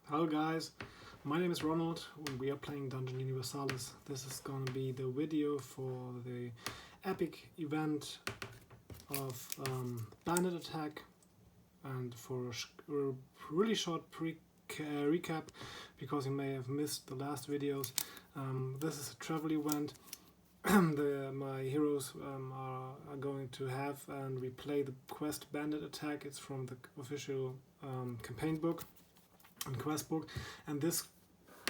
Hello guys, my name is Ronald. We are playing Dungeon Universalis. This is gonna be the video for the epic event of Bandit Attack, and for a really short recap, because you may have missed the last videos. This is a travel event my heroes are going to have, and we play the quest Bandit Attack. It's from the official campaign book and quest book, and this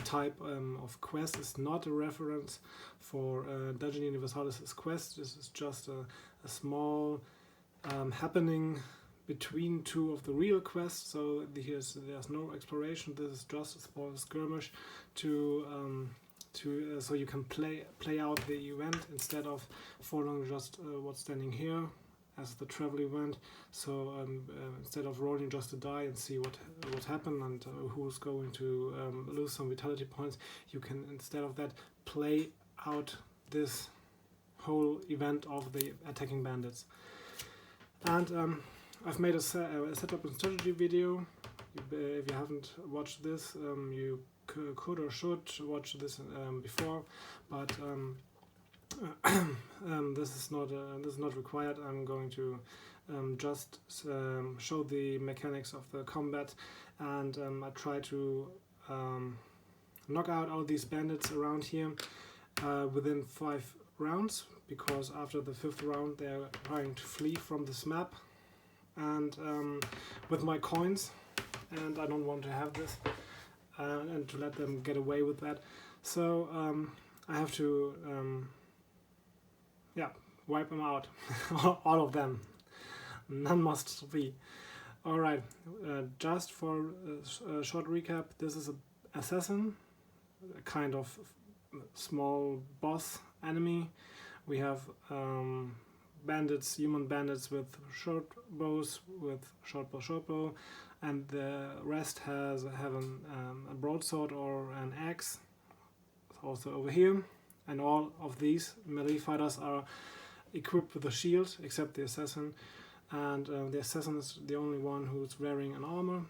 type of quest is not a reference for Dungeon Universalis' quest. This is just a small happening between two of the real quests, so there's no exploration. This is just a small skirmish to so you can play out the event instead of following just what's standing here as the travel event. So instead of rolling just a die and see what happened and who's going to lose some vitality points, you can, instead of that, play out this whole event of the attacking bandits. And I've made a setup and strategy video. If you haven't watched this, you could or should watch this before, but this is not required. I'm going to just show the mechanics of the combat, and I try to knock out all these bandits around here within 5 rounds, because after the 5th round they're trying to flee from this map, and with my coins, and I don't want to have this and to let them get away with that. So I have to wipe them out. All of them. None must be. Alright, just for a short recap, this is an assassin, a kind of small boss enemy. We have bandits, human bandits with short bows, short bow, and the rest have a broadsword or an axe, also over here. And all of these melee fighters are equipped with a shield, except the assassin, and the assassin is the only one who's wearing an armor.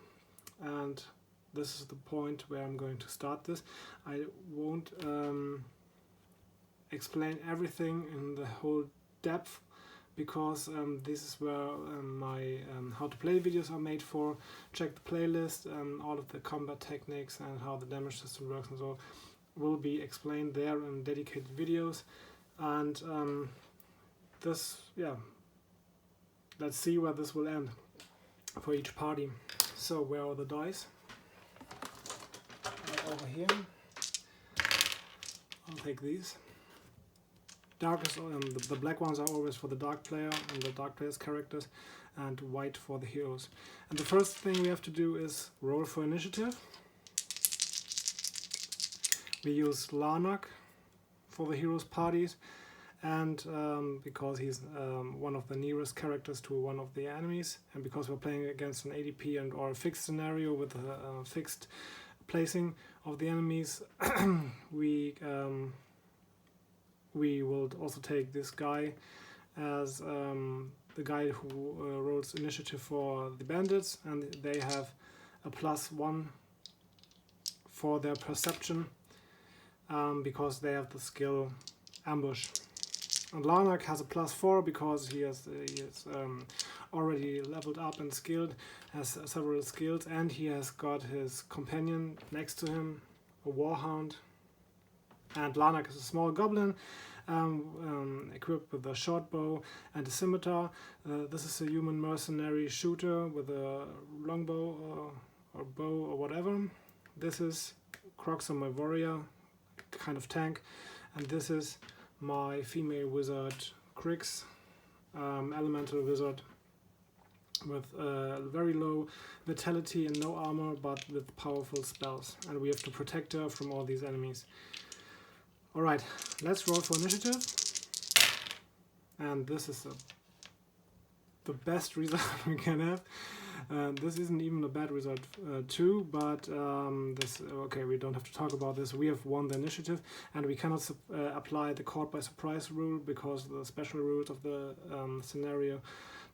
And this is the point where I'm going to start this. I won't explain everything in the whole depth, because this is where my how to play videos are made for. Check the playlist, all of the combat techniques and how the damage system works and so will be explained there in dedicated videos. And let's see where this will end for each party. So where are the dice? Over here. I'll take these. Darkest, the black ones are always for the dark player and the dark player's characters, and white for the heroes. And the first thing we have to do is roll for initiative. We use Larnak for the heroes' parties, and because he's one of the nearest characters to one of the enemies, and because we're playing against an ADP and or a fixed scenario with a fixed placing of the enemies, we will also take this guy as the guy who rolls initiative for the bandits, and they have a +1 for their perception, because they have the skill ambush. And Larnak has a +4 because he is already leveled up and skilled, has several skills, and he has got his companion next to him, a warhound. And Larnak is a small goblin, equipped with a short bow and a scimitar. This is a human mercenary shooter with a longbow or bow or whatever. This is Crocs, my warrior, kind of tank. And this is my female wizard, Crix, elemental wizard, with very low vitality and no armor, but with powerful spells. And we have to protect her from all these enemies. Alright, let's roll for initiative. And this is the best result we can have. This isn't even a bad result too, but okay, we don't have to talk about this. We have won the initiative, and we cannot apply the caught by surprise rule, because the special rules of the scenario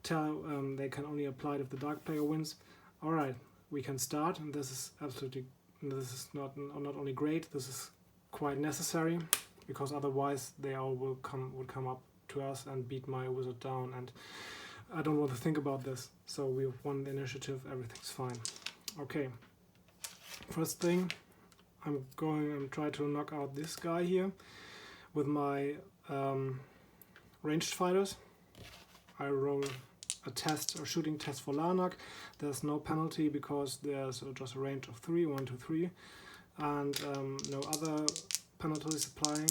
tell they can only apply it if the dark player wins. Alright, we can start, and this is absolutely this is not only great, this is quite necessary, because otherwise they all would come up to us and beat my wizard down, and I don't want to think about this. So we've won the initiative, everything's fine. Okay, first thing, I'm trying to knock out this guy here with my ranged fighters. I roll a shooting test for Larnak. There's no penalty because there's just a range of 3, 1, 2, 3, and no other penalties applying.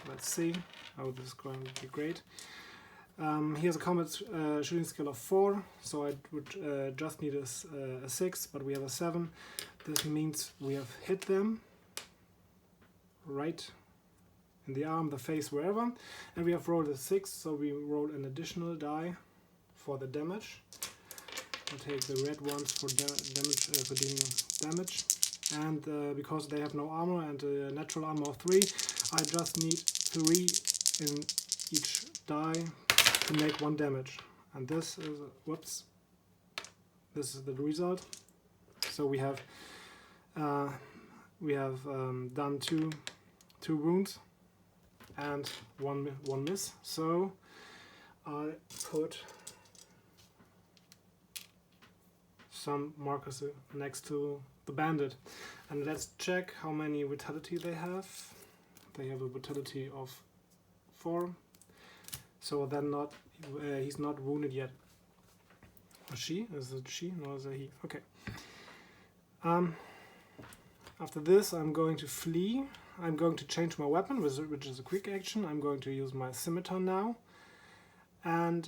Let's see. Oh, this is going to be great. He has a combat shooting skill of 4, so I would just need a 6, but we have a 7. This means we have hit them right in the arm, the face, wherever, and we have rolled a 6, so we roll an additional die for the damage. I'll take the red ones for for dealing damage, and because they have no armor and a natural armor of 3, I just need 3 in each die to make 1 damage, and this is this is the result. So we have done two wounds and one miss. So I put some markers next to the bandit, and let's check how many vitality they have. They have a vitality of 4, so then he's not wounded yet. Or she? Is it she? No, is it he? Okay. After this, I'm going to flee. I'm going to change my weapon, which is a quick action. I'm going to use my scimitar now, and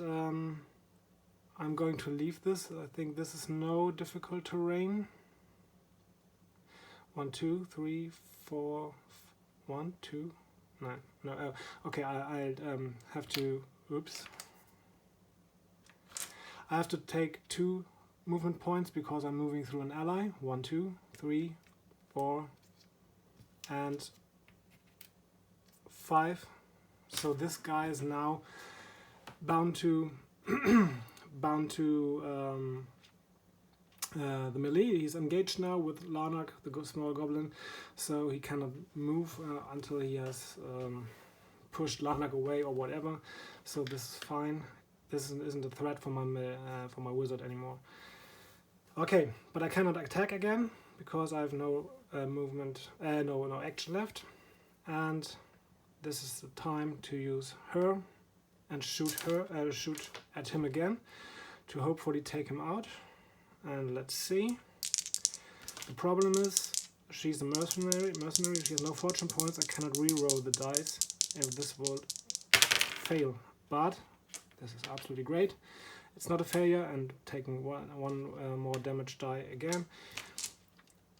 I'm going to leave this. I think this is no difficult terrain. 1, 2, 3, 4. 1, 2, 9. No. Okay. I have to. Oops. I have to take 2 movement points because I'm moving through an ally. 1, 2, 3, 4, and 5. So this guy is now bound to the melee. He's engaged now with Larnak, the small goblin, so he cannot move until he has pushed Larnak away or whatever. So this is fine. This isn't a threat for my wizard anymore. Okay, but I cannot attack again because I have no no action left, and this is the time to use her and shoot at him again to hopefully take him out. And let's see. The problem is she's a mercenary. She has no fortune points. I cannot re-roll the dice if this will fail. But this is absolutely great. It's not a failure, and taking one more damage die again.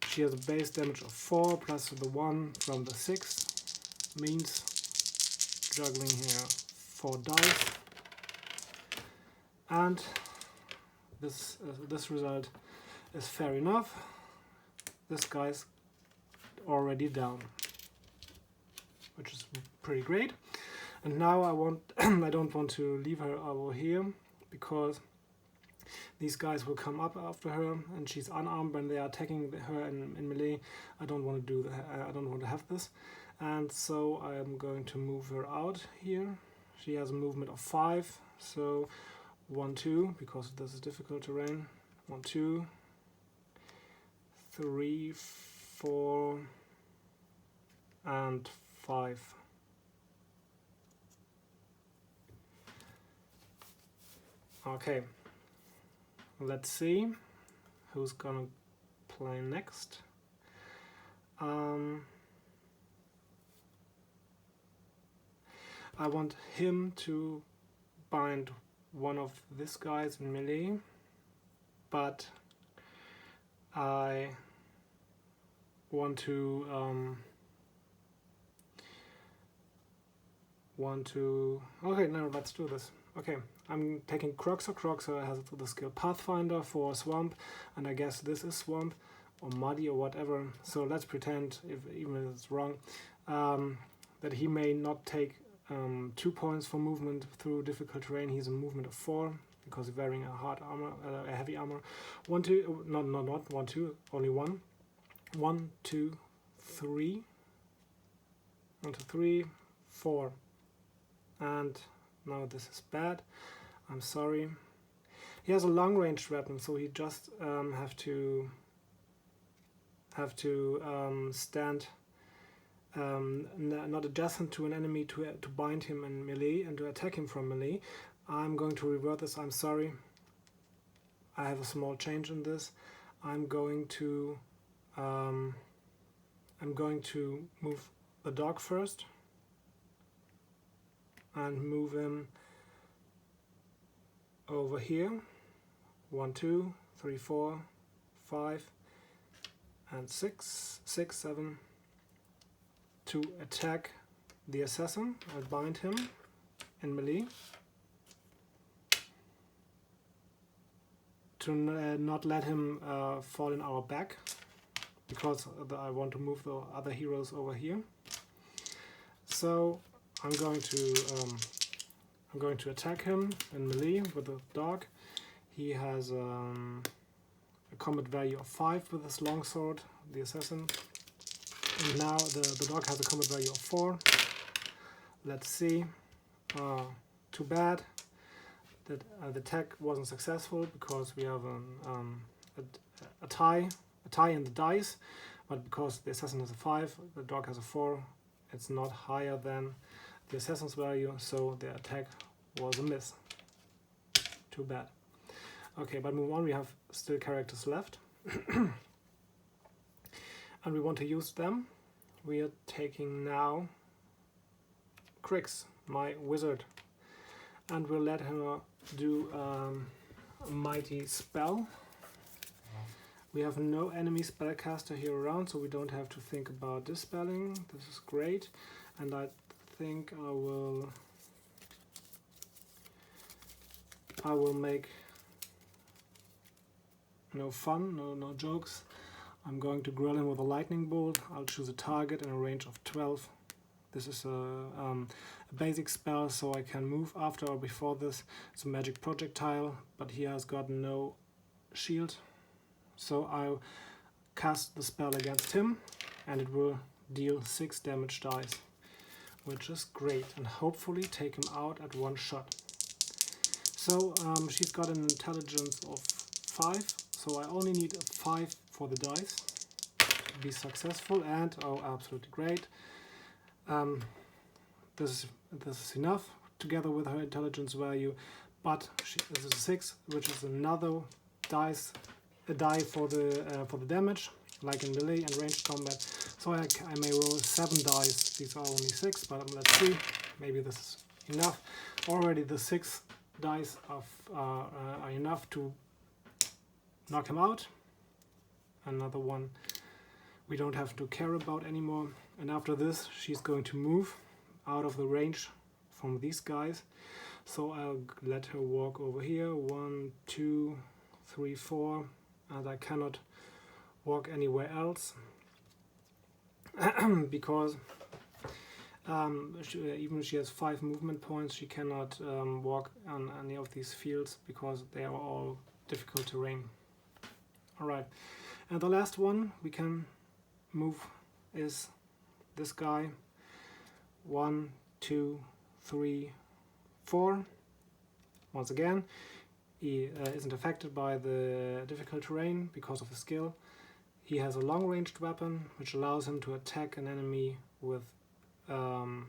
She has a base damage of 4 plus the 1 from the 6 means juggling here 4 dice, and this result is fair enough. This guy's already down, which is pretty great. And now I don't want to leave her over here because these guys will come up after her, and she's unarmed when they are attacking her in melee. I don't want to do that. I don't want to have this, and so I'm going to move her out here. She has a movement of 5, so 1, 2, because this is difficult terrain. 1, 2, 3, 4, and 5. Okay, let's see who's gonna play next. I want him to bind one of these guys in melee, but I want to okay, no, let's do this. Okay, I'm taking Croxer. Croxer has the skill Pathfinder for Swamp, and I guess this is Swamp or Muddy or whatever. So let's pretend, even if it's wrong, that he may not take 2 points for movement through difficult terrain. He's a movement of 4 because he's wearing a hard armor, a heavy armor. 1, 2, not 1, 2, only 1. 1, 2, 3. 1, 2, 3, 4. And now this is bad. I'm sorry. He has a long-range weapon, so he just have to stand not adjacent to an enemy to bind him in melee and to attack him from melee. I'm going to revert this. I'm sorry. I have a small change in this. I'm going to move the dog first and move him over here. 1, 2, 3, 4, 5, and 6, 7 to attack the assassin. I'll bind him in melee to not let him fall in our back, because I want to move the other heroes over here. So I'm going to attack him in melee with the dog. He has a combat value of 5 with his longsword, the assassin. And now the dog has a combat value of 4. Let's see. Too bad that the attack wasn't successful, because we have a tie in the dice, but because the assassin has a 5, the dog has a 4, it's not higher than the assassin's value, so the attack was a miss. Too bad. Okay, but move on. We have still characters left. And we want to use them. We are taking now Crix, my wizard, and we'll let her do a mighty spell. We have no enemy spellcaster here around, so we don't have to think about dispelling. This is great, and I think I will make no fun, no jokes. I'm going to grill him with a lightning bolt. I'll choose a target in a range of 12. This is a basic spell, so I can move after or before this. It's a magic projectile, but he has got no shield. So I'll cast the spell against him, and it will deal 6 damage dice, which is great, and hopefully take him out at one shot. So she's got an intelligence of 5, so I only need a 5 for the dice to be successful, and oh, absolutely great. This is enough together with her intelligence value, but this is a 6, which is another die for the damage, like in melee and ranged combat. So I may roll 7 dice. These are only 6, but let's see. Maybe this is enough. Already the 6 dice are enough to knock him out. Another one we don't have to care about anymore. And after this, she's going to move out of the range from these guys. So I'll let her walk over here. 1, 2, 3, 4, and I cannot walk anywhere else because even if she has 5 movement points, she cannot walk on any of these fields because they are all difficult terrain. Alright, and the last one we can move is this guy. 1, 2, 3, 4. Once again, he isn't affected by the difficult terrain because of his skill. He has a long-ranged weapon which allows him to attack an enemy with 1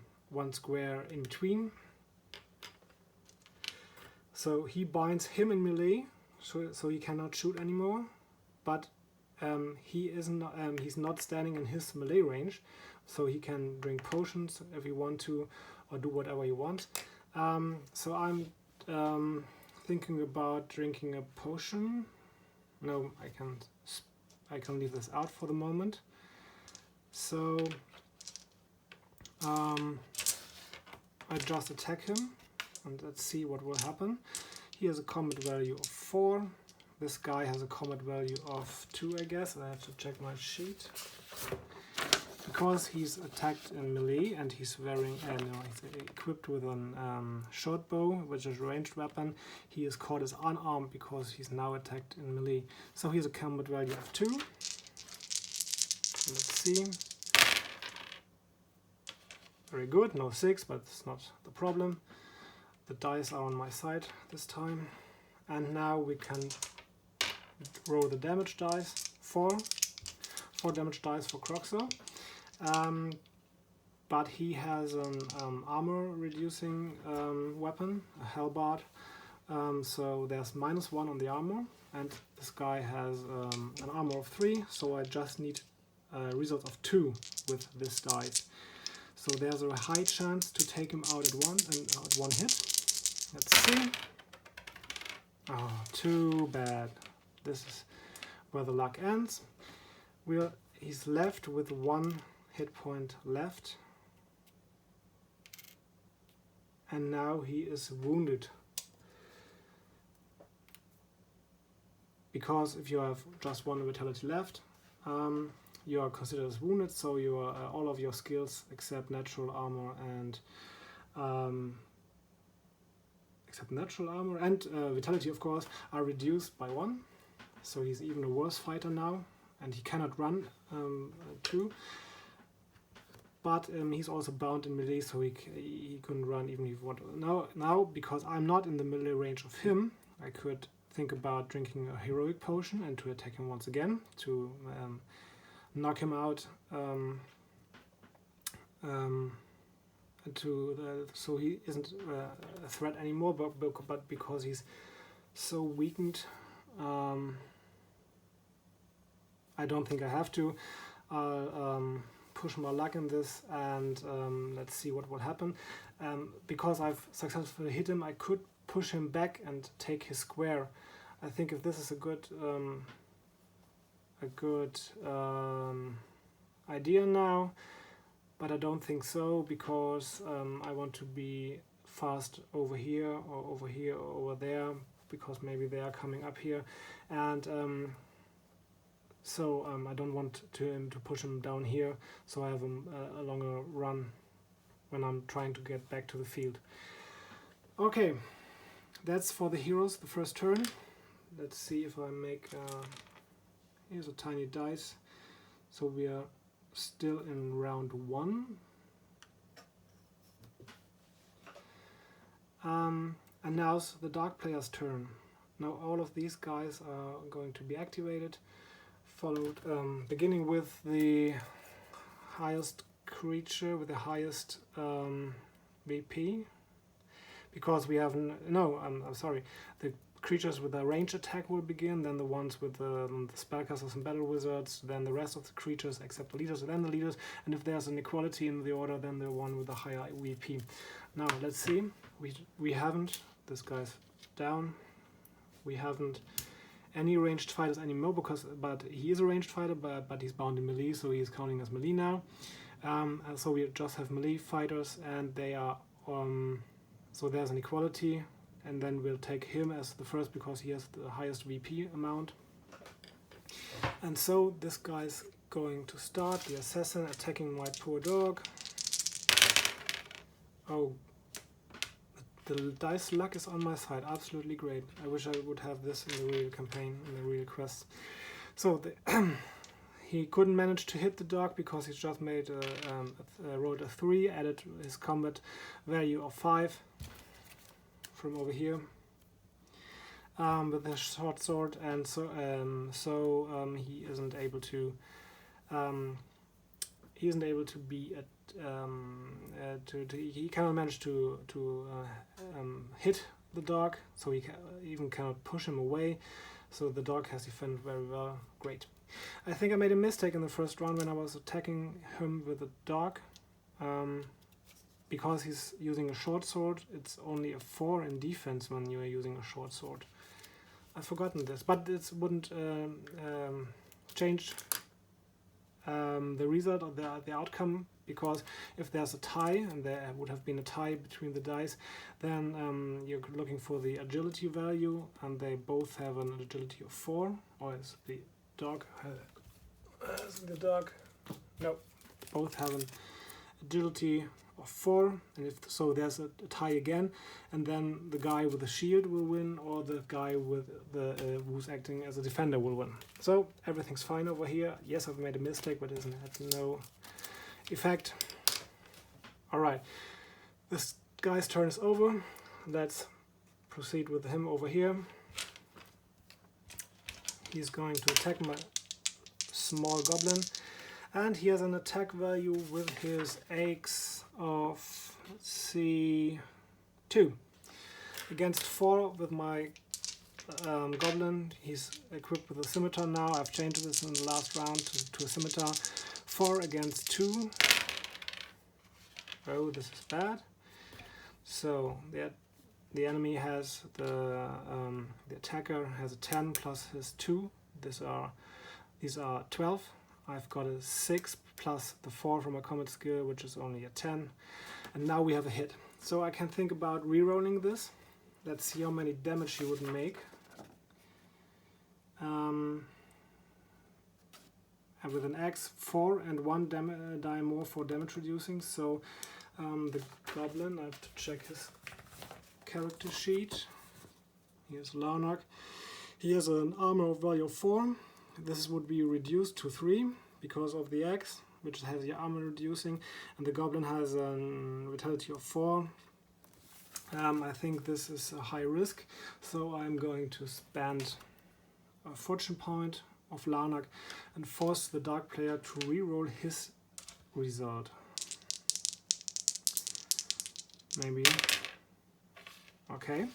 square in between. So he binds him in melee, so he cannot shoot anymore. But he's not standing in his melee range, so he can drink potions if he wants to, or do whatever he wants. So I'm thinking about drinking a potion. No, I can leave this out for the moment. So I just attack him, and let's see what will happen. He has a combat value of 4. This guy has a combat value of 2, I guess. I have to check my sheet. Because he's attacked in melee and he's wearing, he's equipped with a short bow, which is a ranged weapon, he is caught as unarmed because he's now attacked in melee. So he has a combat value of 2. Let's see. Very good, no 6, but it's not the problem. The dice are on my side this time. And now we can roll the damage dice. 4 damage dice for Croxer. But he has an armor reducing weapon, a Hellbart. So there's -1 on the armor. And this guy has an armor of 3, so I just need a result of 2 with this dice. So there's a high chance to take him out at one hit. Let's see. Oh, too bad. This is where the luck ends. He's left with 1 hit point left. And now he is wounded. Because if you have just 1 vitality left, you are considered as wounded, so all of your skills except natural armor and vitality, of course, are reduced by 1. So he's even a worse fighter now, and he cannot run too. But he's also bound in melee, so he couldn't run even if he wanted. Now, because I'm not in the melee range of him, I could think about drinking a heroic potion and to attack him once again to knock him out, so he isn't a threat anymore. But because he's so weakened, I don't think I have to. I'll push my luck in this, and let's see what will happen. Because I've successfully hit him, I could push him back and take his square. I think if this is a good idea now, but I don't think so, because I want to be fast over here or over here or over there, because maybe they are coming up here, and so I don't want to push him down here, so I have a longer run when I'm trying to get back to the field. Okay, that's for the heroes, the first turn. Let's see if I make... here's a tiny dice. So we are still in round 1. And now's the dark player's turn. Now all of these guys are going to be activated, followed beginning with the highest creature with the highest VP, because we have I'm sorry, the creatures with a range attack will begin, then the ones with the spellcasters and battle wizards, then the rest of the creatures except the leaders, then the leaders, and if there's an equality in the order, then the one with the higher VP. Now let's see, we haven't, this guy's down, we haven't any ranged fighters anymore, but he is a ranged fighter, but he's bound in melee, so he is counting as melee now. And so we just have melee fighters, and they are so there's an equality, and then we'll take him as the first because he has the highest VP amount. And so this guy's going to start, the assassin, attacking my poor dog. Oh, the dice luck is on my side, absolutely great. I wish I would have this in the real campaign, in the real quest. So he couldn't manage to hit the dog because he just made rolled a 3, added his combat value of 5 from over here with a short sword, and so he isn't able to be at he cannot manage to hit the dog, so he even cannot push him away. So the dog has defended very well. Great. I think I made a mistake in the first round when I was attacking him with the dog. Because he's using a short sword, it's only a 4 in defense when you are using a short sword. I've forgotten this, but it wouldn't change the result or the outcome, because if there's a tie, and there would have been a tie between the dice, then you're looking for the agility value, and they both have an agility of 4, or is the dog? No, both have an agility of 4, and if so, there's a tie again, and then the guy with the shield will win, or the guy with the who's acting as a defender will win. So everything's fine over here. Yes, I've made a mistake, but it has no effect. All right, this guy's turn is over. Let's proceed with him over here. He's going to attack my small goblin, and he has an attack value with his axe of, let's see, 2. Against 4 with my goblin. He's equipped with a scimitar now. I've changed this in the last round to a scimitar. 4 against 2. Oh, this is bad. So the enemy has the attacker has a 10 plus his 2. These are 12. I've got a 6 plus the 4 from a combat skill, which is only a 10. And now we have a hit. So I can think about re-rolling this. Let's see how many damage he would make. And with an axe, 4 and 1 die more for damage reducing. So the goblin, I have to check his character sheet. Here's Larnak. He has an armor of value of 4. This would be reduced to 3 because of the axe, which has the armor reducing, and the goblin has a vitality of 4. I think this is a high risk, so I'm going to spend a fortune point of Larnak and force the dark player to re-roll his result. Maybe. Okay.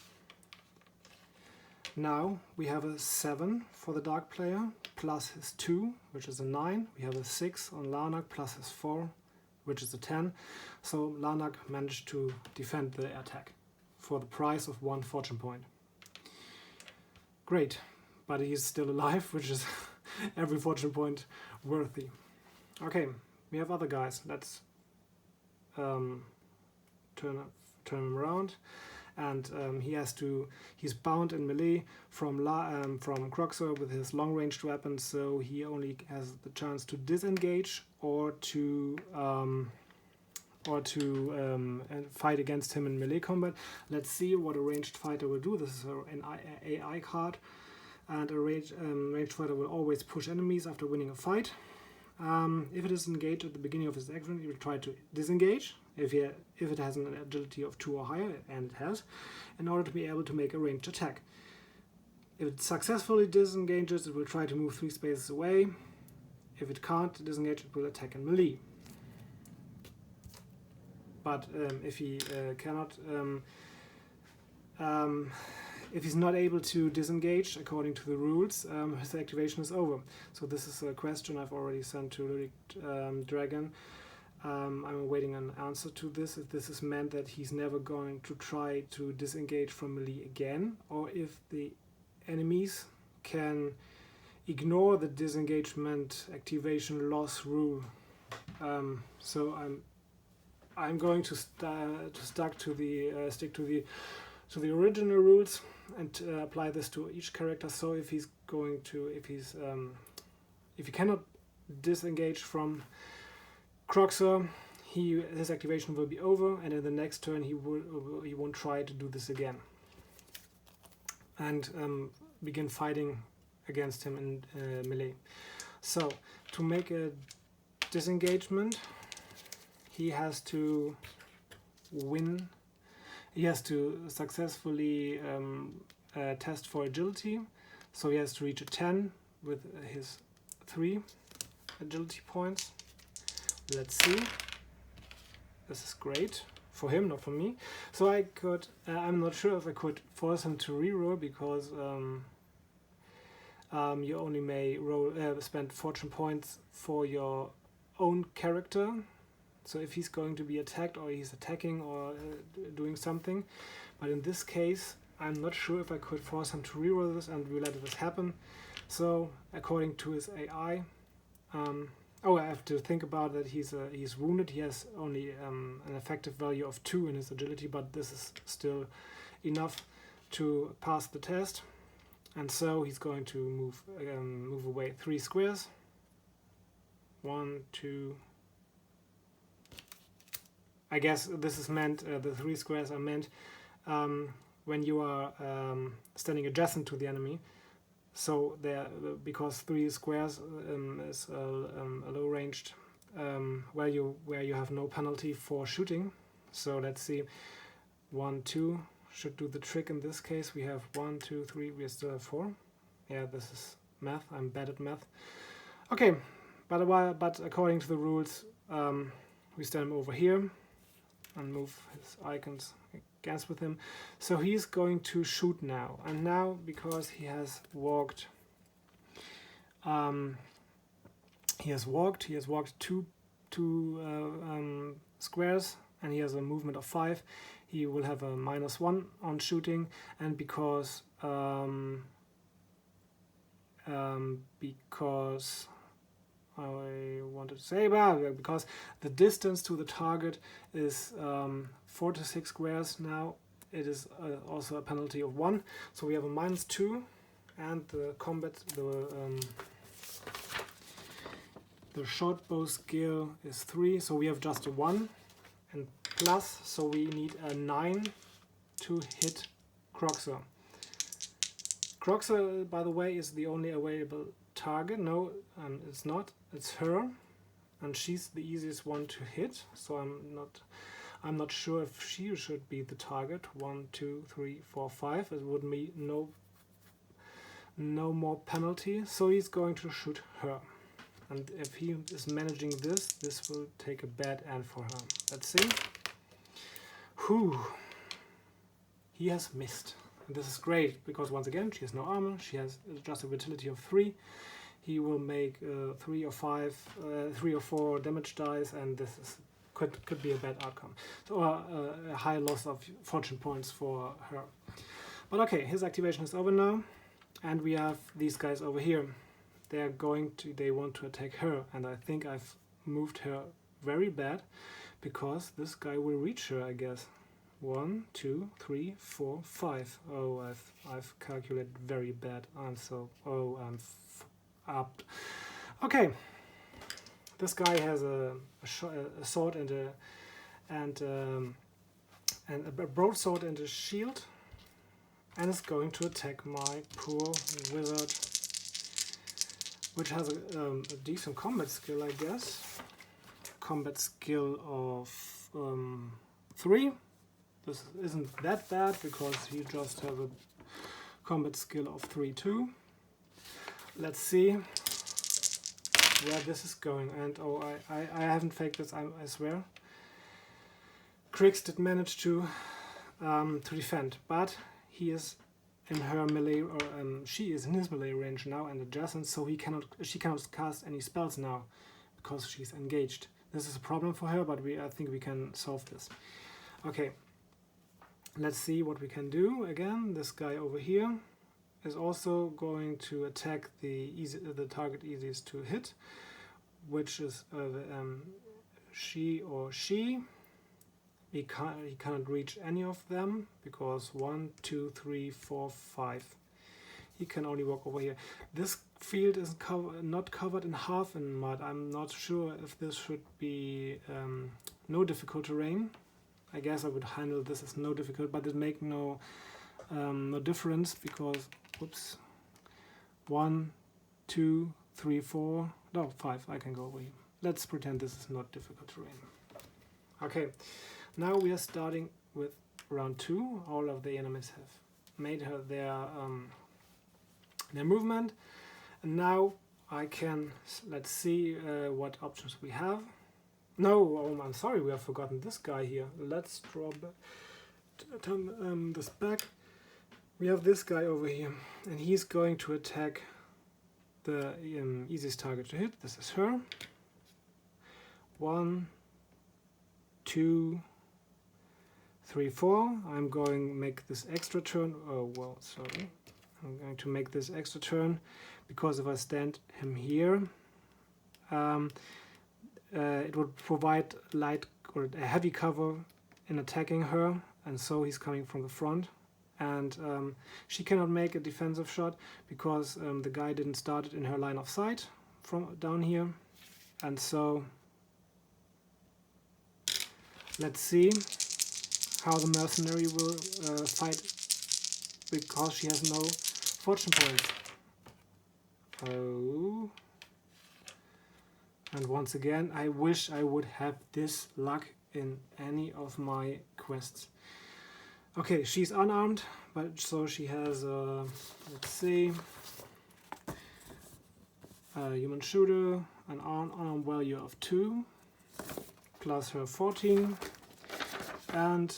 Now we have a 7 for the dark player plus his 2, which is a 9. We have a 6 on Larnak plus his 4, which is a 10. So Larnak managed to defend the attack for the price of 1 fortune point. Great, but he's still alive, which is every fortune point worthy. Okay, we have other guys. Let's turn him around. And he's bound in melee from Croxer with his long-ranged weapon, so he only has the chance to disengage or to fight against him in melee combat. Let's see what a ranged fighter will do. This is an AI card, and a ranged fighter will always push enemies after winning a fight. If it is engaged at the beginning of his action, he will try to disengage. If it has an agility of 2 or higher, and it has, in order to be able to make a ranged attack. If it successfully disengages, it will try to move 3 spaces away. If it can't disengage, it will attack in melee. But if he cannot, if he's not able to disengage according to the rules, his activation is over. So this is a question I've already sent to Lyric Dragon. I'm awaiting an answer to this, if this is meant that he's never going to try to disengage from melee again, or if the enemies can ignore the disengagement activation loss rule. So I'm going to stick to the original rules and apply this to each character. So if he cannot disengage from Croxer, his activation will be over, and in the next turn he won't try to do this again and begin fighting against him in melee. So to make a disengagement, he has to win. He has to successfully test for agility, so he has to reach a 10 with his 3 agility points. Let's see. This is great for him, not for me. So I could. I'm not sure if I could force him to reroll, because you only may spend fortune points for your own character. So if he's going to be attacked, or he's attacking, or doing something. But in this case, I'm not sure if I could force him to reroll this, and we let this happen. So according to his AI. I have to think about that he's wounded. He has only an effective value of 2 in his agility, but this is still enough to pass the test. And so he's going to move away 3 squares. 1, 2, I guess this is meant, the 3 squares are meant when you are standing adjacent to the enemy. So there, because 3 squares is a low-ranged where you have no penalty for shooting. So let's see, 1, 2 should do the trick in this case. We have 1, 2, 3. We still have 4. Yeah, this is math. I'm bad at math. Okay, but according to the rules, we stand him over here and move his icons against with him. So he's going to shoot now. And now, because he has walked, two squares, and he has a movement of 5. He will have a -1 on shooting, and because I wanted to say, well, because the distance to the target is 4 to 6 squares now, it is also a penalty of 1. So we have a -2, and the combat, the short bow skill is 3, so we have just a 1 and plus, so we need a 9 to hit Croxer. Croxer, by the way, is the only available target. No, it's not. It's her, and she's the easiest one to hit. So I'm not sure if she should be the target. 1, 2, 3, 4, 5. It would be no more penalty. So he's going to shoot her, and if he is managing this will take a bad end for her. Let's see. Whew. He has missed. And this is great because once again she has no armor. She has just a vitality of 3. He will make 3 or 4 damage dice, and this could be a bad outcome. So a high loss of fortune points for her. But okay, his activation is over now, and we have these guys over here. They want to attack her, and I think I've moved her very bad because this guy will reach her, I guess. 1, 2, 3, 4, 5. Oh, I've calculated very bad. I'm up. Okay, this guy has a sword and a broadsword and a shield, and is going to attack my poor wizard, which has a decent combat skill, I guess. Combat skill of 3. This isn't that bad because he just has a combat skill of 3 too. Let's see where this is going. And oh, I haven't faked this, I swear. Krix did manage to defend, but he is in her melee, or she is in his melee range now and adjacent, so she cannot cast any spells now because she's engaged. This is a problem for her, but I think we can solve this. Okay, let's see what we can do. Again, this guy over here is also going to attack the target easiest to hit, which is she or she. He cannot reach any of them because 1, 2, 3, 4, 5. He can only walk over here. This field is not covered in half in mud. I'm not sure if this should be no difficult terrain. I guess I would handle this as no difficult, but it make no difference because, oops, 1, 2, 3, 4, no, 5. I can go over here. Let's pretend this is not difficult terrain. Okay, now we are starting with round 2. All of the enemies have made their movement, and now I can, let's see what options we have. No, oh, I'm sorry, we have forgotten this guy here. Let's turn this back. We have this guy over here, and he's going to attack the easiest target to hit. This is her. 1, 2, 3, 4. I'm going to make this extra turn. Oh, well, sorry. I'm going to make this extra turn because if I stand him here, it would provide light or a heavy cover in attacking her, and so he's coming from the front, and she cannot make a defensive shot because the guy didn't start it in her line of sight from down here, and so Let's see how the mercenary will fight, because she has no fortune points. Oh. And once again, I wish I would have this luck in any of my quests. Okay, she's unarmed, but so she has, let's see, a human shooter, an unarmed value of 2, plus her 14, and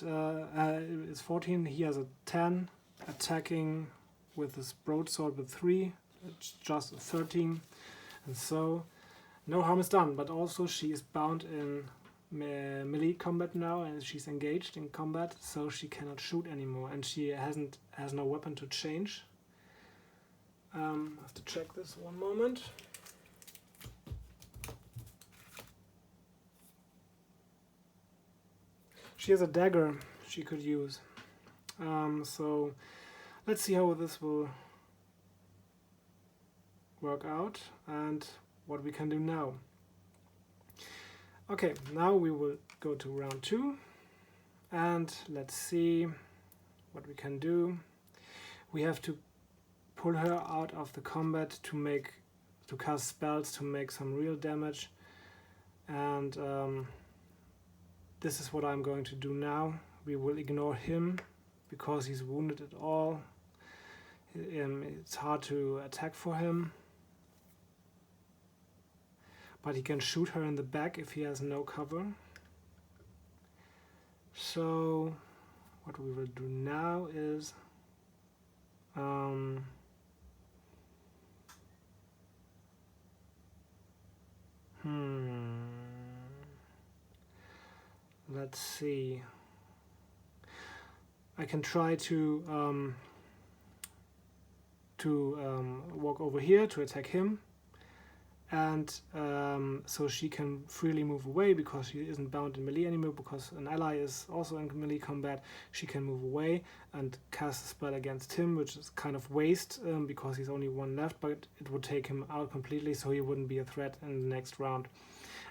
it's 14, he has a 10, attacking with his broadsword with 3, it's just a 13, and so no harm is done, but also she is bound in melee combat now, and she's engaged in combat, so she cannot shoot anymore, and she has no weapon to change. I have to check this one moment. She has a dagger she could use, so let's see how this will work out and what we can do now. Okay, now we will go to round 2, and let's see what we can do. We have to pull her out of the combat to cast spells to make some real damage, and this is what I'm going to do now. We will ignore him because he's wounded at all. It's hard to attack for him, but he can shoot her in the back if he has no cover. So what we will do now is let's see. I can try to walk over here to attack him, and so she can freely move away because she isn't bound in melee anymore, because an ally is also in melee combat. She can move away and cast a spell against him, which is kind of waste because he's only one left, but it would take him out completely, so he wouldn't be a threat in the next round.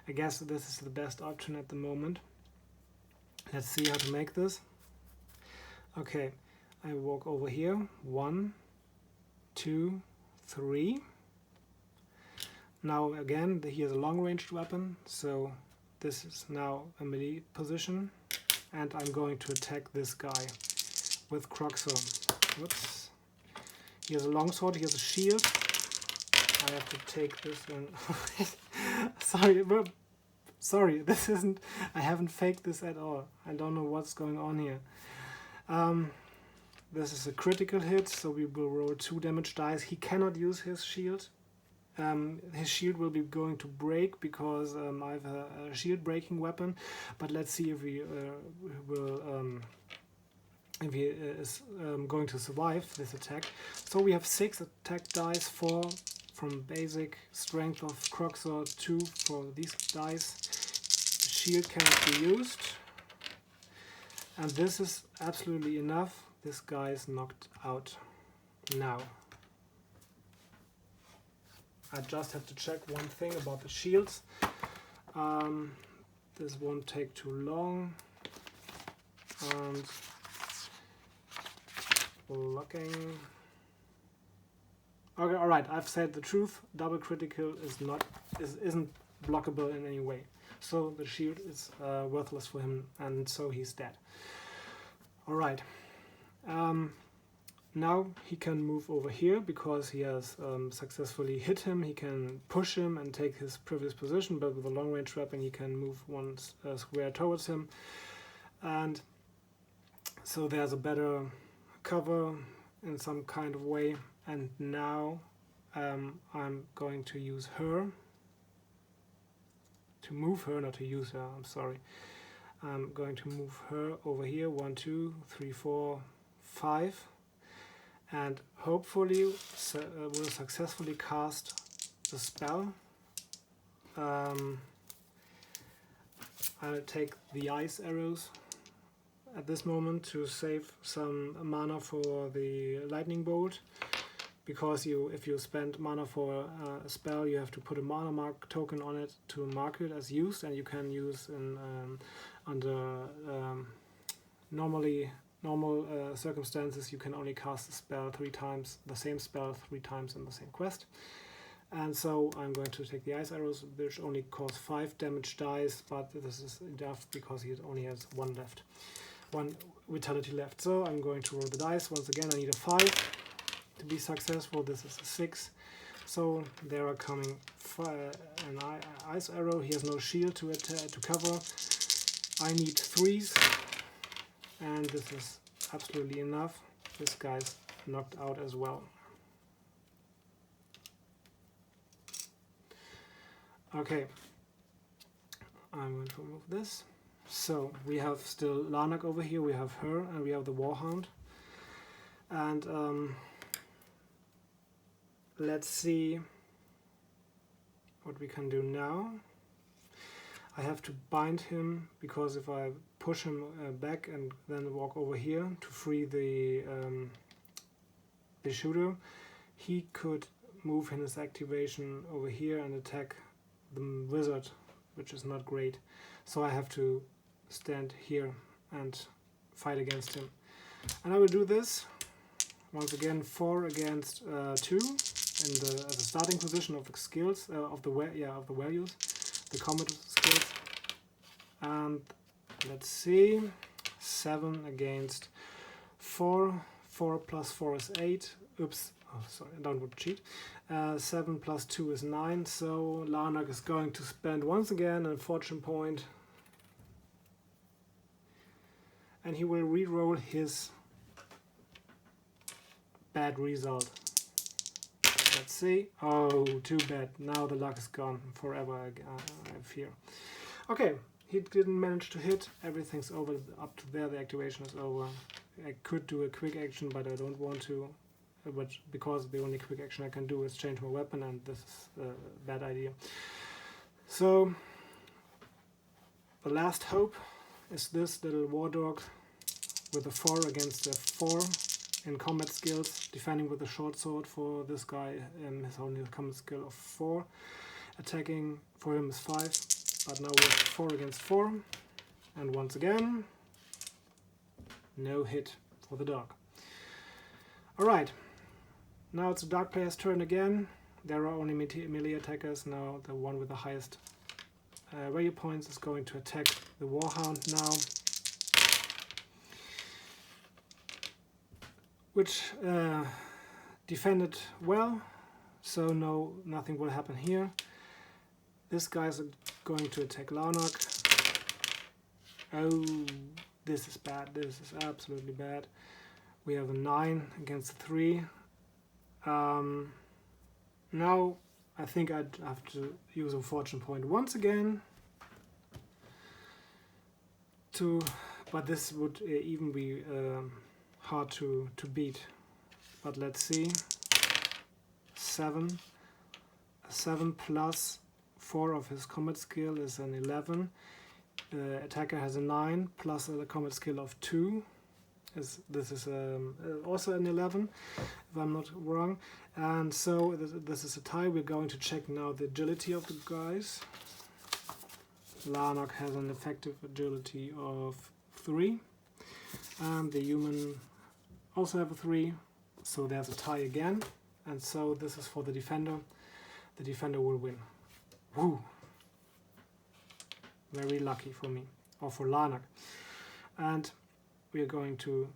I guess this is the best option at the moment. Let's see how to make this. Okay, I walk over here. 1, 2, 3. Now again, he has a long-ranged weapon, so this is now a melee position, and I'm going to attack this guy with Croxor. Whoops. He has a longsword, he has a shield. I have to take this and sorry, this isn't, I haven't faked this at all. I don't know what's going on here. This is a critical hit, so we will roll 2 damage dice. He cannot use his shield. His shield will be going to break because I have a shield breaking weapon, but let's see if he is going to survive this attack. So we have 6 attack dice, 4 from basic strength of Croxor, 2 for these dice. The shield cannot be used, and this is absolutely enough. This guy is knocked out now. I just have to check one thing about the shields. This won't take too long. And blocking. Okay, all right. I've said the truth. Double critical isn't blockable in any way. So the shield is worthless for him, and so he's dead. All right. Now he can move over here because he has successfully hit him. He can push him and take his previous position, but with a long-range weapon he can move one square towards him. And so there's a better cover in some kind of way. And now I'm going to use her, to move her, not to use her, I'm sorry. I'm going to move her over here, 1, 2, 3, 4, 5. And hopefully will successfully cast the spell. I'll take the ice arrows at this moment to save some mana for the lightning bolt, because if you spend mana for a spell, you have to put a mana mark token on it to mark it as used, and you can use in under normal circumstances you can only cast the spell 3 times, the same spell 3 times in the same quest. And so I'm going to take the ice arrows, which only cause 5 damage dice, but this is enough because he only has 1 vitality left. So I'm going to roll the dice. Once again, I need a 5 to be successful. This is a 6. So there are coming an ice arrow. He has no shield to cover. I need 3s, and this is absolutely enough. This guy's knocked out as well. Okay, I'm going to remove this. So we have still Larnak over here, we have her, and we have the Warhound. And let's see what we can do now. I have to bind him, because if I push him back and then walk over here to free the shooter, he could move in his activation over here and attack the wizard, which is not great. So I have to stand here and fight against him. And I will do this once again, 4 against 2 in the as a starting position of the skills of the values, the combat skills. And let's see, 7 against 4. 4 plus 4 is 8. Oops. Oh, sorry, I don't want to cheat. 7 plus 2 is 9, so Larnak is going to spend once again a fortune point. And he will re-roll his bad result. Let's see. Oh, too bad. Now the luck is gone forever, I fear. Okay, he didn't manage to hit. Everything's over. Up to there, the activation is over. I could do a quick action, but I don't want to. But because the only quick action I can do is change my weapon, and this is a bad idea. So the last hope is this little war dog with a 4 against a 4 in combat skills, defending with a short sword for this guy. His only combat skill of 4. Attacking for him is 5, but now we're 4 against 4, and once again no hit for the dog. Alright. Now it's the dark player's turn again. There are only melee attackers. Now the one with the highest value points is going to attack the Warhound now. Which defended well, so nothing will happen here. This guy's going to attack Larnak. Oh, this is bad. This is absolutely bad. We have a 9 against a 3. Now I think I'd have to use a fortune point once again but this would even be hard to beat. But let's see. 7 plus 4 of his combat skill is an 11. The attacker has a 9 plus a combat skill of 2. This is also an 11, if I'm not wrong. And so this is a tie. We're going to check now the agility of the guys. Larnak has an effective agility of 3, and the human also have a 3, so there's a tie again. And so this is for the defender. The defender will win. Woo! Very lucky for me, or for Larnak. And we are going to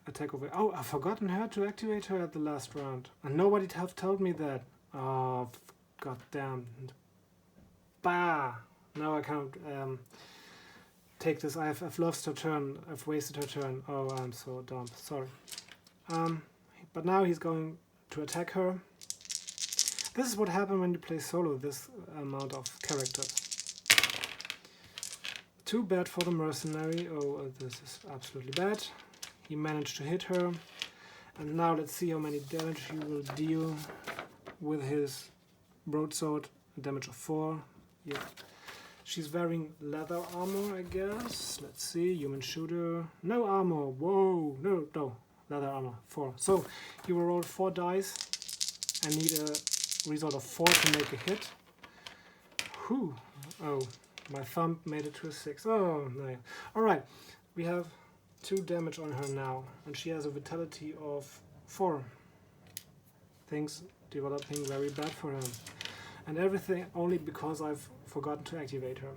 attack over. Oh, I've forgotten her to activate her at the last round. And nobody have told me that. Oh, god damn. Bah! Now I can't take this. I've lost her turn. I've wasted her turn. Oh, I'm so dumb. Sorry. But now he's going to attack her. This is what happens when you play solo, this amount of characters. Too bad for the mercenary. Oh, this is absolutely bad. He managed to hit her. And now let's see how many damage he will deal with his broadsword. Damage of 4. Yeah. She's wearing leather armor, I guess. Let's see. Human shooter. No armor. Whoa. No. Leather armor. 4. So you will roll 4 dice. I need a result of 4 to make a hit. Whew. Oh, my thumb made it to a 6. Oh, no. Alright, we have 2 damage on her now, and she has a vitality of 4. Things developing very bad for her. And everything only because I've forgotten to activate her.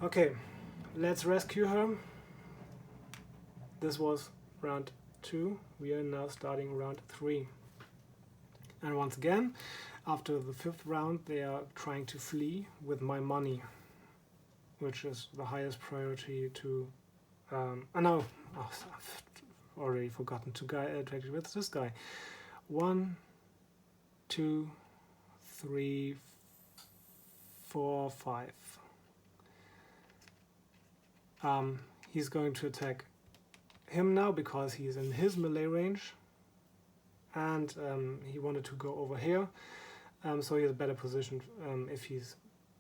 Okay, let's rescue her. This was round 2. We are now starting round 3. And once again, after the 5th round, they are trying to flee with my money, which is the highest priority to... no, oh, I've already forgotten to activate this guy. 1, 2, 3, 4, 5. He's going to attack him now because he's in his melee range, and he wanted to go over here, so he has a better position if he's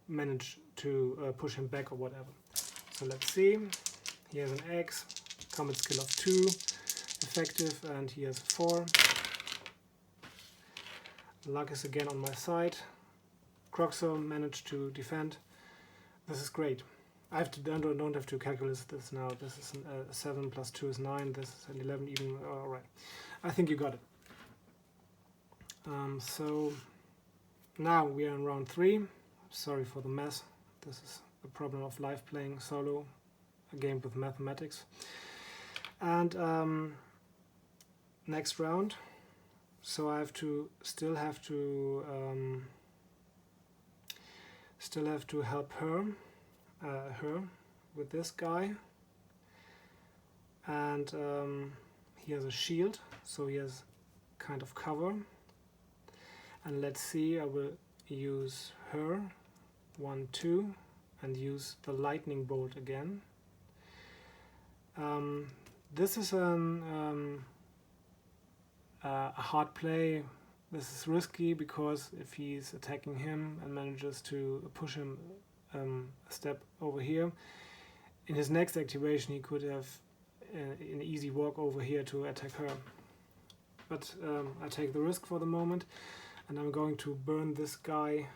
managed to push him back or whatever. So let's see. He has an X, combat skill of 2, effective, and he has 4. Luck is again on my side. Croxo managed to defend. This is great. I don't have to calculate this now. This is 7 plus 2 is 9. This is an 11 even. Alright. I think you got it. So now we are in round 3. Sorry for the mess. This is the problem of live playing solo, a game with mathematics. And next round. So I still have to help her with this guy, and he has a shield, so he has kind of cover. And let's see, I will use her 1, 2, and use the lightning bolt again. This is a hard play. This is risky because if he's attacking him and manages to push him a step over here, in his next activation he could have an easy walk over here to attack her. But I take the risk for the moment, and I'm going to burn this guy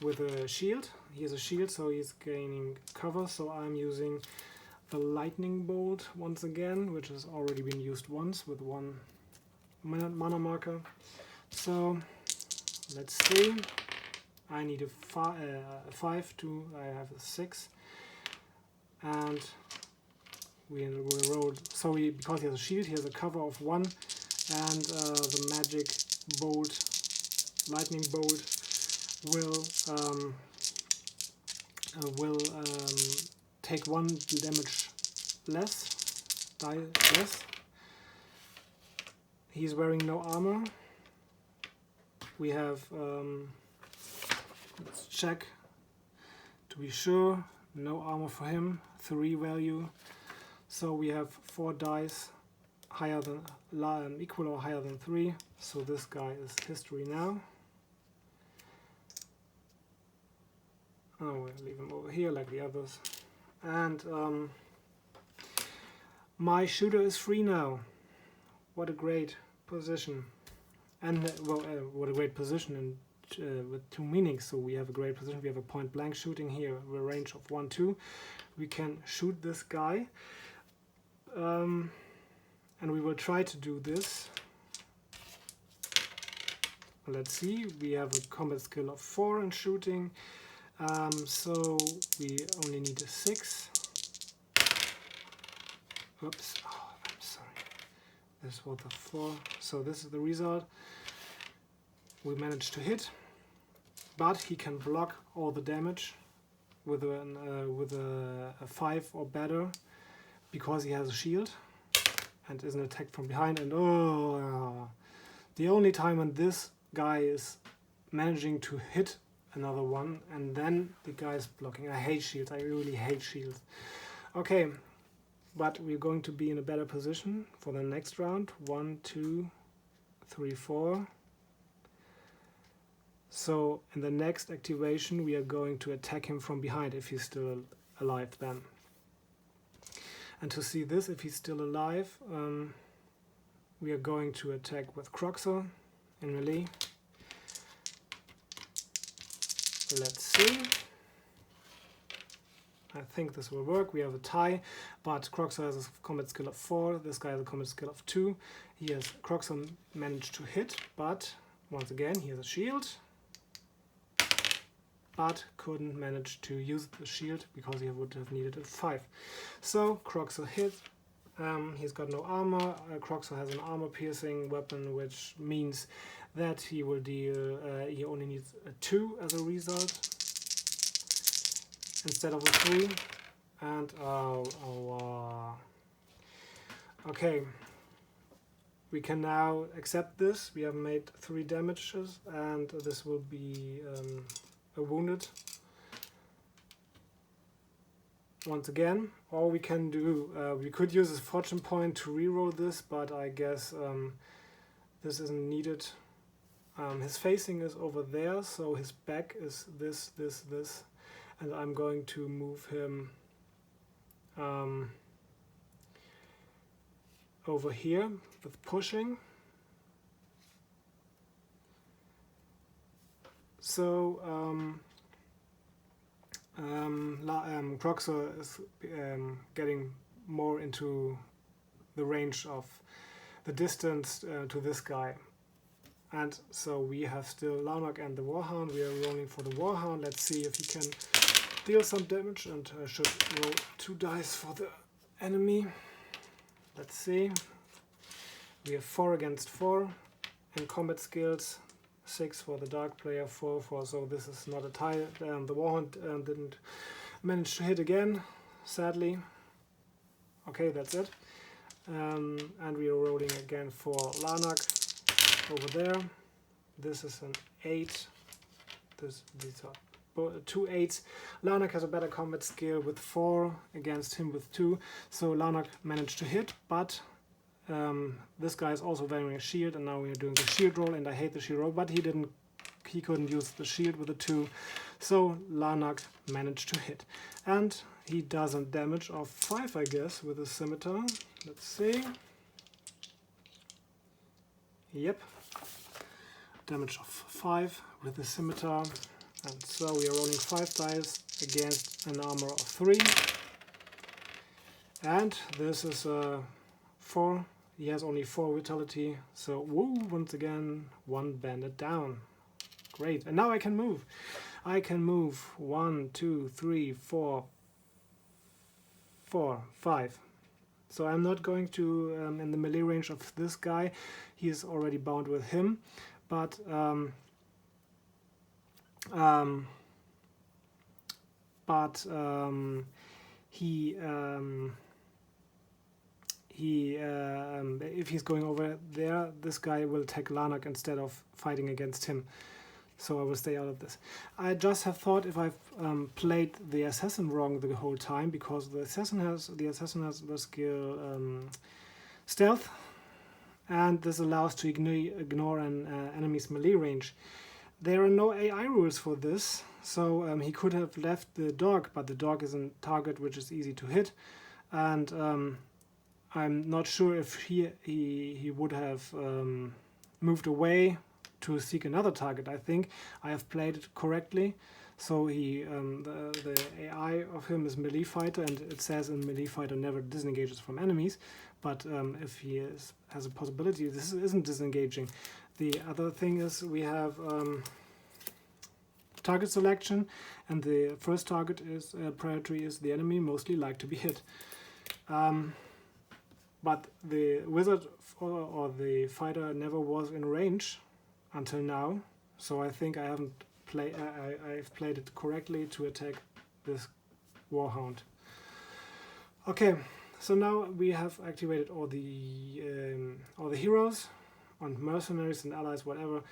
with a shield. He has a shield, so he's gaining cover, so I'm using the lightning bolt once again, which has already been used once with 1 mana marker. So let's see. I need a 5 to I have a 6, and we will roll. So because he has a shield, he has a cover of 1, and the magic bolt, lightning bolt, will take 1 damage less. He's wearing no armor. We have, let's check to be sure, no armor for him, 3 value. So we have 4 dice higher than equal or higher than 3. So this guy is history now. Oh, we'll leave him over here like the others. And my shooter is free now. What a great position. And what a great position, and with 2 meanings. So we have a great position. We have a point blank shooting here, a range of 1, 2. We can shoot this guy, and we will try to do this. Let's see. We have a combat skill of 4 in shooting, so we only need a 6. Oops. Oh, I'm sorry. This was a 4. So this is the result. We managed to hit, but he can block all the damage with a 5 or better because he has a shield and isn't attacked from behind. And the only time when this guy is managing to hit another one, and then the guy is blocking. I hate shields. I really hate shields. Okay, but we're going to be in a better position for the next round. 1, 2, 3, 4. So in the next activation we are going to attack him from behind if he's still alive then. And to see this, if he's still alive, we are going to attack with Croxer in melee. Let's see. I think this will work. We have a tie, but Croxer has a combat skill of 4. This guy has a combat skill of 2. Croxer managed to hit, but once again he has a shield, but couldn't manage to use the shield because he would have needed a 5. So Croxer hit. He's got no armor. Croxer has an armor-piercing weapon, which means that he will deal. He only needs a 2 as a result instead of a 3. And okay, we can now accept this. We have made 3 damages, and this will be a wounded. Once again, all we can do, we could use a fortune point to reroll this, but I guess this isn't needed. His facing is over there, so his back is this, and I'm going to move him over here with pushing. So Croxer is getting more into the range of the distance to this guy. And so we have still Larnock and the Warhound. We are rolling for the Warhound. Let's see if he can deal some damage, and I should roll 2 dice for the enemy. Let's see. We have 4 against 4 in combat skills. 6 for the dark player, 4 for, so this is not a tie. The Warhound didn't manage to hit again, sadly. Okay, that's it. And we are rolling again for Larnock over there. This is an 8. These are 2 8s. Larnock has a better combat skill with 4 against him with 2. So Larnock managed to hit, but this guy is also wearing a shield, and now we are doing the shield roll, and I hate the shield roll, but he couldn't use the shield with a 2, so Larnock managed to hit, and he does a damage of 5, I guess, with a scimitar. Let's see. Yep, damage of 5 with the scimitar, and so we are rolling 5 dice against an armor of 3, and this is a 4. He has only 4 vitality, so woo, once again 1 bandit down. Great, and now I can move. I can move 1, 2, 3, 4, 5. So I'm not going to in the melee range of this guy. He is already bound with him, but if he's going over there, this guy will attack Larnock instead of fighting against him. So I will stay out of this. I just have thought if I've played the assassin wrong the whole time, because the assassin has the skill stealth, and this allows to ignore an enemy's melee range. There are no AI rules for this, so he could have left the dog, but the dog is a target which is easy to hit, and I'm not sure if he would have moved away to seek another target. I think I have played it correctly. So the AI of him is melee fighter, and it says in melee fighter never disengages from enemies. But if he has a possibility, this isn't disengaging. The other thing is we have target selection, and the first target is priority is the enemy, mostly like to be hit. But the wizard or the fighter never was in range until now, so I think I haven't I've played it correctly to attack this Warhound. Okay, so now we have activated all the heroes and mercenaries and allies, whatever,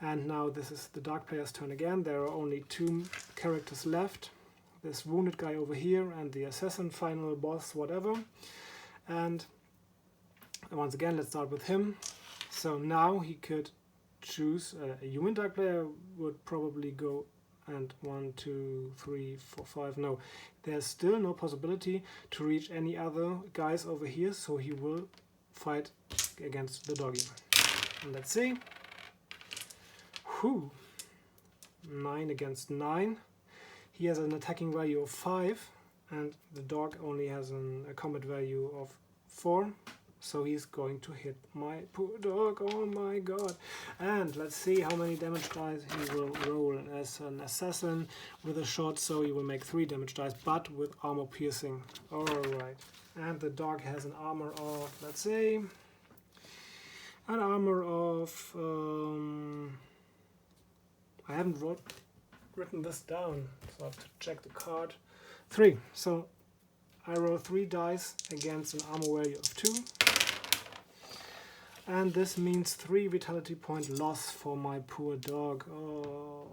and now this is the dark player's turn again. There are only 2 characters left. This wounded guy over here and the assassin final boss, whatever. And once again, let's start with him. So now he could choose a human dark player would probably go, and 1, 2, 3, 4, 5. No, there's still no possibility to reach any other guys over here, so he will fight against the doggy. And let's see. Whew. 9 against 9. He has an attacking value of 5, and the dog only has a combat value of 4. So he's going to hit my poor dog. Oh my god. And let's see how many damage dice he will roll. As an assassin with a shot, so he will make 3 damage dice, but with armor piercing. Alright. And the dog has an armor of, let's say, an armor of... I haven't written this down, so I have to check the card. 3. So I roll 3 dice against an armor value of 2. And this means 3 vitality point loss for my poor dog. Oh.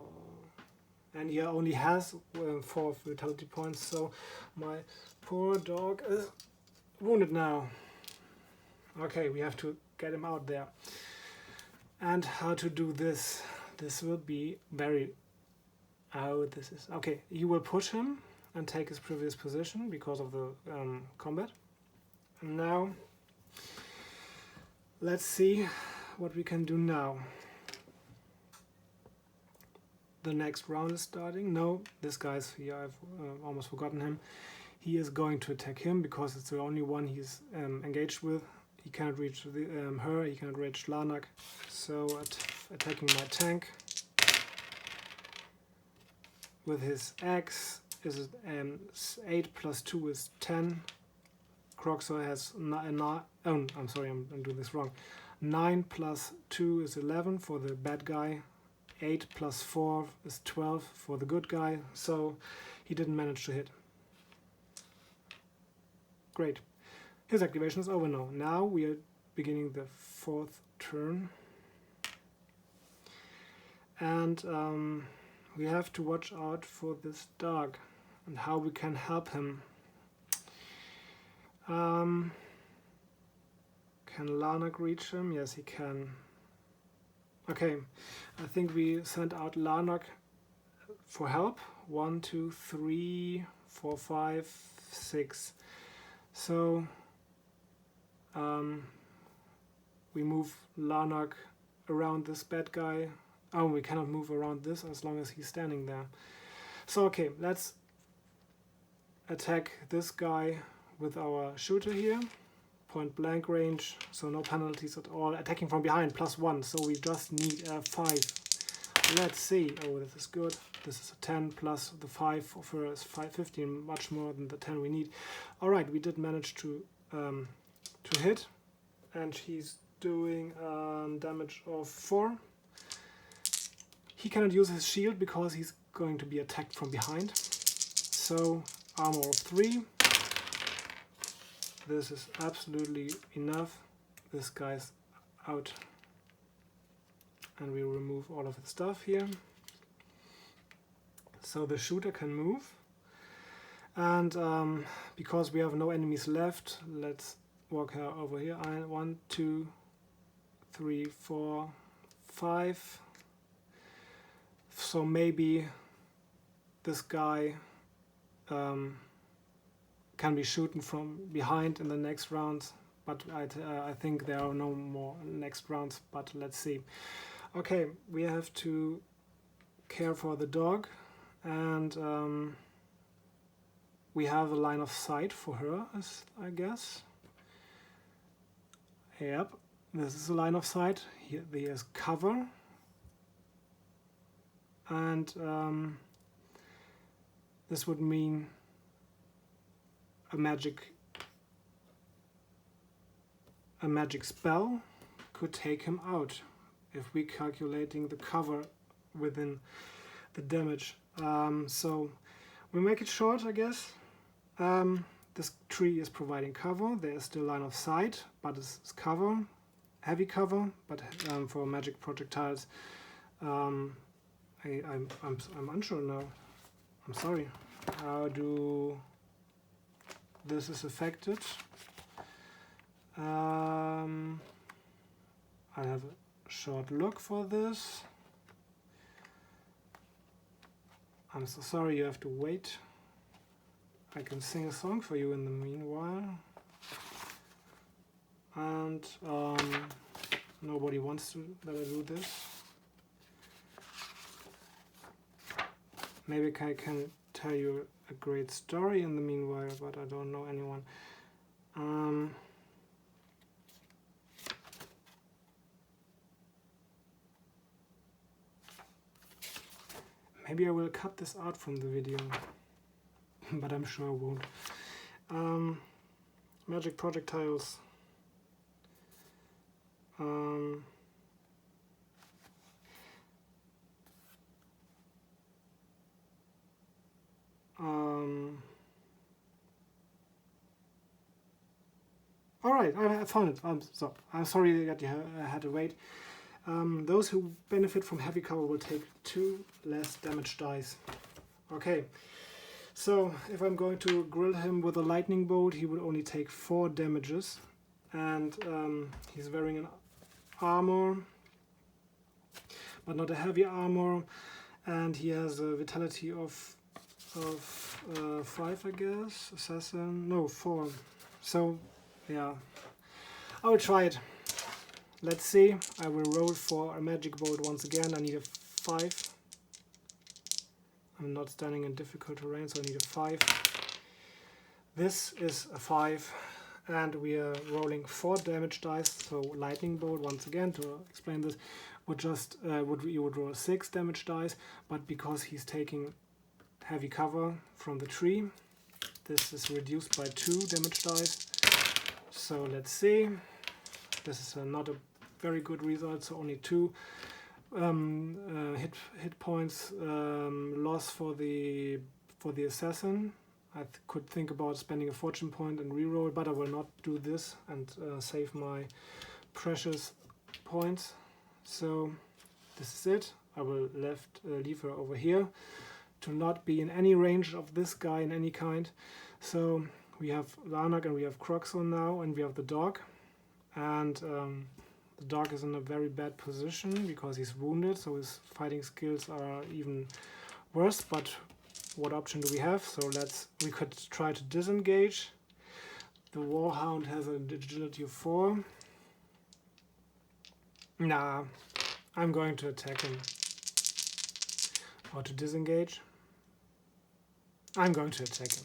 And he only has 4 vitality points, so my poor dog is wounded now. Okay, we have to get him out there. And how to do this? This will be very... Oh, this is... Okay, you will push him and take his previous position because of the combat. And now, let's see what we can do now. The next round is starting. No, this guy's here. I've almost forgotten him. He is going to attack him because it's the only one he's engaged with. He cannot reach her, he cannot reach Lanak. So attacking my tank with his axe is 8 plus 2 is 10. Croxor has I'm sorry, I'm doing this wrong. 9 plus 2 is 11 for the bad guy. 8 plus 4 is 12 for the good guy. So he didn't manage to hit. Great. His activation is over now. Now we are beginning the 4th turn. And we have to watch out for this dog and how we can help him. Can Lanak reach him? Yes, he can. Okay, I think we sent out Lanak for help. 1, 2, 3, 4, 5, 6. So we move Lanak around this bad guy. Oh, we cannot move around this as long as he's standing there. So okay, let's attack this guy with our shooter here. Point blank range, so no penalties at all. Attacking from behind, +1, so we just need a 5. Let's see. Oh, this is good. This is a 10 plus the 5 of her is 15, much more than the 10 we need. Alright, we did manage to hit, and he's doing damage of 4. He cannot use his shield because he's going to be attacked from behind. So armor of 3. This is absolutely enough. This guy's out. And we remove all of the stuff here. So the shooter can move. And because we have no enemies left, let's walk her over here. 1, 2, 3, 4, 5. So maybe this guy can be shooting from behind in the next rounds, but I think there are no more next rounds, but let's see. Okay, we have to care for the dog, and we have a line of sight for her, I guess. Yep, this is a line of sight. Here there's cover. And this would mean a magic spell could take him out if we're calculating the cover within the damage. So we make it short, I guess. This tree is providing cover. There is still line of sight, but it's cover, heavy cover. But for magic projectiles, I'm unsure now. I'm sorry. How do this is affected? I have a short look for this. I'm so sorry you have to wait. I can sing a song for you in the meanwhile. and nobody wants to that I do this. Maybe I can tell you a great story in the meanwhile, but I don't know anyone. Maybe I will cut this out from the video, but I'm sure I won't. Magic projectiles. All right, I found it. I'm sorry that you had to wait. Those who benefit from heavy cover will take 2 less damage dice. Okay, so if I'm going to grill him with a lightning bolt, he would only take 4 damages, and he's wearing an armor, but not a heavy armor, and he has a vitality of 5, I guess. Assassin, no, 4. So yeah, I will try it. Let's see. I will roll for a magic bolt once again. I need a 5. I'm not standing in difficult terrain, so I need a 5. This is a 5, and we are rolling 4 damage dice. So lightning bolt once again, to explain this, you would roll 6 damage dice, but because he's taking heavy cover from the tree, this is reduced by 2 damage dice. So let's see. This is not a very good result, so only 2 hit points loss for the assassin. I could think about spending a fortune point and reroll, but I will not do this and save my precious points. So this is it. I will leave her over here to not be in any range of this guy in any kind. So we have Larnak and we have Croxon now, and we have the dog. And the dog is in a very bad position because he's wounded, so his fighting skills are even worse. But what option do we have? So we could try to disengage. The Warhound has an agility of 4. Nah, I'm going to attack him. Or to disengage. I'm going to attack him.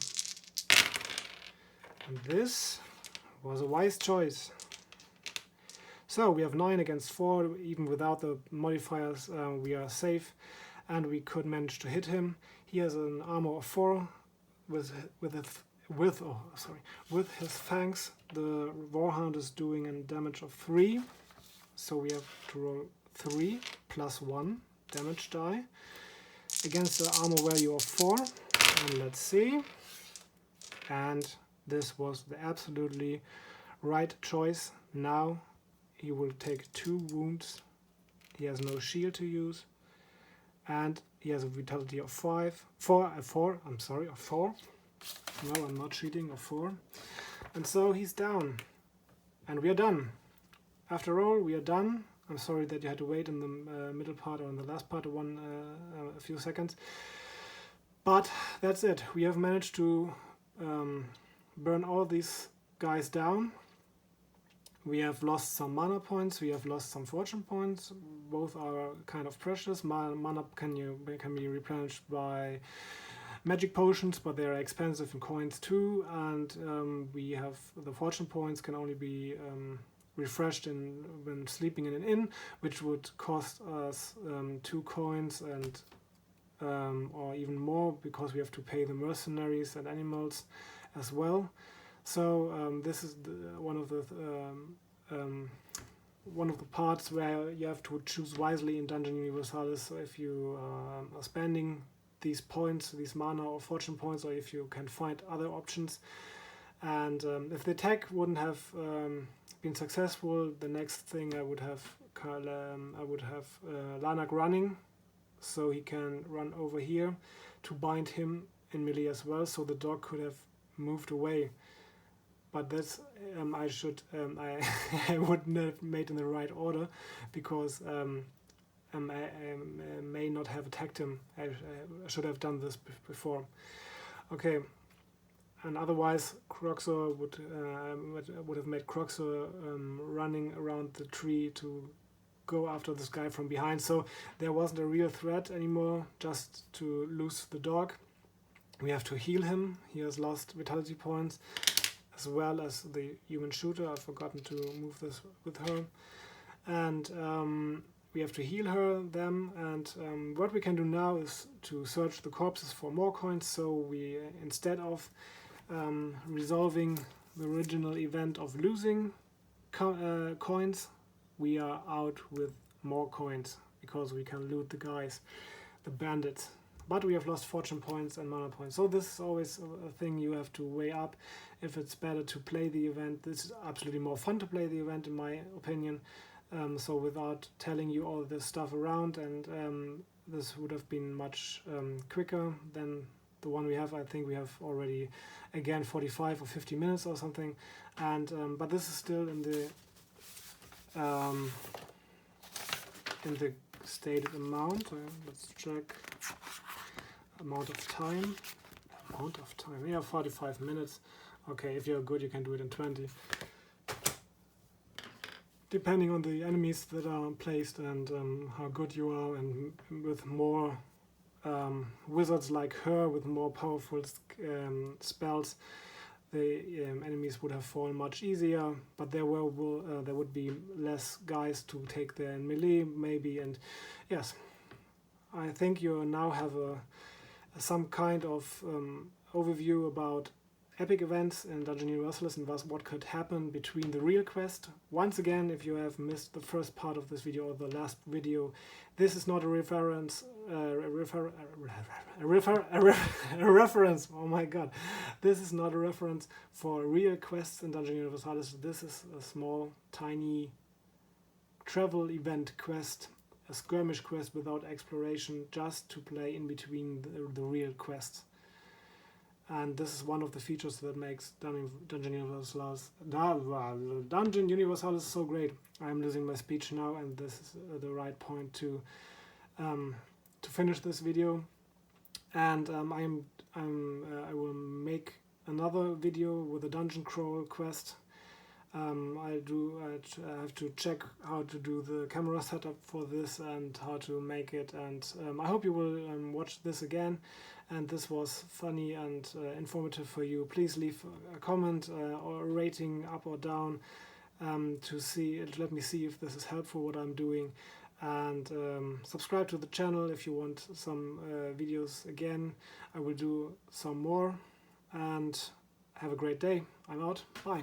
And this was a wise choice. So we have 9 against 4, even without the modifiers we are safe, and we could manage to hit him. He has an armor of 4 with his fangs. The Warhound is doing a damage of 3, so we have to roll 3 plus 1 damage die against the armor value of 4. And let's see. And this was the absolutely right choice. Now he will take 2 wounds. He has no shield to use, and he has a vitality of 4. No, I'm not cheating, of 4. And so he's down, and we are done. After all, we are done. I'm sorry that you had to wait in the middle part or in the last part of a few seconds. But that's it. We have managed to burn all these guys down. We have lost some mana points, we have lost some fortune points. Both are kind of precious. Mana can be replenished by magic potions, but they are expensive in coins too. And we have the fortune points can only be refreshed when sleeping in an inn, which would cost us 2 coins and or even more, because we have to pay the mercenaries and animals as well. So this is one of the parts where you have to choose wisely in Dungeon Universalis. So if you are spending these points, these mana or fortune points, or if you can find other options. And if the attack wouldn't have been successful, the next thing I would have Larnak running, so he can run over here to bind him in melee as well, so the dog could have moved away. But that's I wouldn't have made in the right order, because I may not have attacked him. I should have done this before. Okay, and otherwise Croxor would have made Croxor running around the tree to go after this guy from behind. So there wasn't a real threat anymore, just to lose the dog. We have to heal him. He has lost vitality points, as well as the human shooter. I've forgotten to move this with her. And we have to heal them. And what we can do now is to search the corpses for more coins. So we, instead of resolving the original event of losing coins, we are out with more coins, because we can loot the guys, the bandits. But we have lost fortune points and mana points. So this is always a thing you have to weigh up, if it's better to play the event. This is absolutely more fun to play the event, in my opinion. So without telling you all this stuff around, and this would have been much quicker than the one we have. I think we have already, again, 45 or 50 minutes or something. And but this is still in the stated amount. Let's check amount of time. Yeah, 45 minutes. Okay, if you're good, you can do it in 20, depending on the enemies that are placed and how good you are. And with more wizards like her with more powerful spells, the enemies would have fallen much easier, but there would be less guys to take their melee maybe. And yes, I think you now have some kind of overview about epic events in Dungeon Universalis and thus what could happen between the real quest. Once again, if you have missed the first part of this video or the last video, this is not a reference. A reference. Oh my god! This is not a reference for real quests in Dungeon Universalis. This is a small, tiny travel event quest, a skirmish quest without exploration, just to play in between the real quests. And this is one of the features that makes Dungeon Universalis so great. I'm losing my speech now, and this is the right point to finish this video. And I will make another video with a dungeon crawl quest. I have to check how to do the camera setup for this and how to make it. And I hope you will watch this again. And this was funny and informative for you. Please leave a comment or a rating up or down let me see if this is helpful what I'm doing. And subscribe to the channel if you want some videos again. I will do some more. And have a great day. I'm out. Bye.